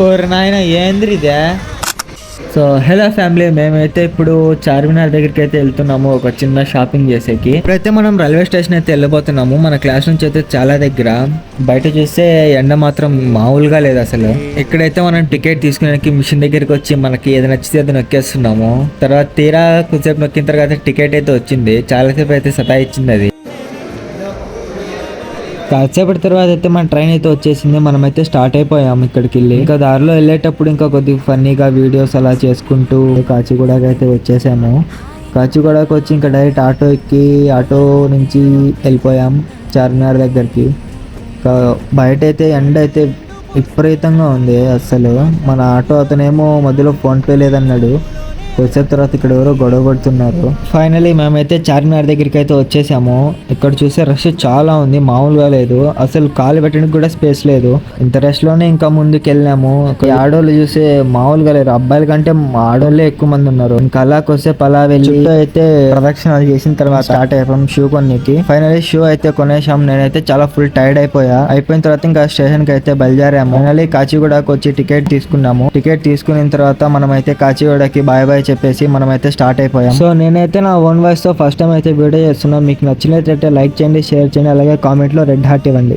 ఓరి నాయన ఏంద్రి ఇదే. సో హలో ఫ్యామిలీ, మేమైతే ఇప్పుడు చార్మినార్ దగ్గరికి అయితే వెళ్తున్నాము ఒక చిన్న షాపింగ్ చేసేకి. ఇప్పుడైతే మనం రైల్వే స్టేషన్ అయితే వెళ్ళిపోతున్నాము. మన క్లాస్ నుంచి అయితే చాలా దగ్గర. బయట చూస్తే ఎండ మాత్రం మామూలుగా లేదు అసలు. ఇక్కడైతే మనం టికెట్ తీసుకునే మిషన్ దగ్గరికి వచ్చి మనకి ఏది నచ్చితే అది నొక్కేస్తున్నాము. తర్వాత తీరా కొద్దిసేపు నొక్కిన తర్వాత టికెట్ అయితే వచ్చింది. చాలాసేపు అయితే సతాయిచ్చింది అది. కాసేపటి తర్వాత అయితే మన ట్రైన్ అయితే వచ్చేసింది. మనమైతే స్టార్ట్ అయిపోయాము ఇక్కడికి వెళ్ళి. ఇంకా దారిలో వెళ్ళేటప్పుడు ఇంకా కొద్దిగా ఫన్నీగా వీడియోస్ అలా చేసుకుంటూ కాచిగూడకి అయితే వచ్చేసాము. కాచిగూడకి వచ్చి ఇంకా డైరెక్ట్ ఆటో ఎక్కి ఆటో నుంచి వెళ్ళిపోయాం చార్మినార్ దగ్గరికి. ఇంకా బయట అయితే ఎండ అయితే విపరీతంగా ఉంది అసలు. మన ఆటో అతనేమో మధ్యలో ఫోన్పే లేదన్నాడు. కొద్దిసేపు తర్వాత ఇక్కడ ఎవరో గొడవ పడుతున్నారు. ఫైనలీ మేమైతే చార్మినార్ దగ్గరికి అయితే వచ్చేసాము. ఇక్కడ చూసే రష్ చాలా ఉంది, మామూలుగా లేదు. అసలు కాలు పెట్టడానికి కూడా స్పేస్ లేదు. ఇంత రష్ లోనే ఇంకా ముందుకు వెళ్ళాము. ఆడోళ్ళు చూసే మామూలుగా లేరు, అబ్బాయిల కంటే ఆడోళ్ళే ఎక్కువ మంది ఉన్నారు. ఇంకా అలా కొద్దిసేపు అలా వెళ్ళి అయితే ప్రదక్షిణాలు చేసిన తర్వాత స్టార్ట్ అయిపోయాం షూ కొన్నికి. ఫైనలీ షూ అయితే కొనేసాము. నేనైతే చాలా ఫుల్ టైర్డ్ అయిపోయిన తర్వాత ఇంకా స్టేషన్ కి అయితే బయలుదేరాము. ఫైనలీ కాచిగూడకి వచ్చి టికెట్ తీసుకున్నాము. టికెట్ తీసుకున్న తర్వాత మనమైతే కాచిగూడకి బాయ్ బాయ్ చెప్పేసి మనమైతే స్టార్ట్ అయిపోయాం. సో నేనైతే నా ఓన్ వాయిస్ తో ఫస్ట్ టైం అయితే వీడియో చేస్తున్నాను. మీకు నచ్చినట్లయితే లైక్ చేయండి, షేర్ చేయండి, అలాగే కామెంట్ లో రెడ్ హార్ట్ ఇవ్వండి.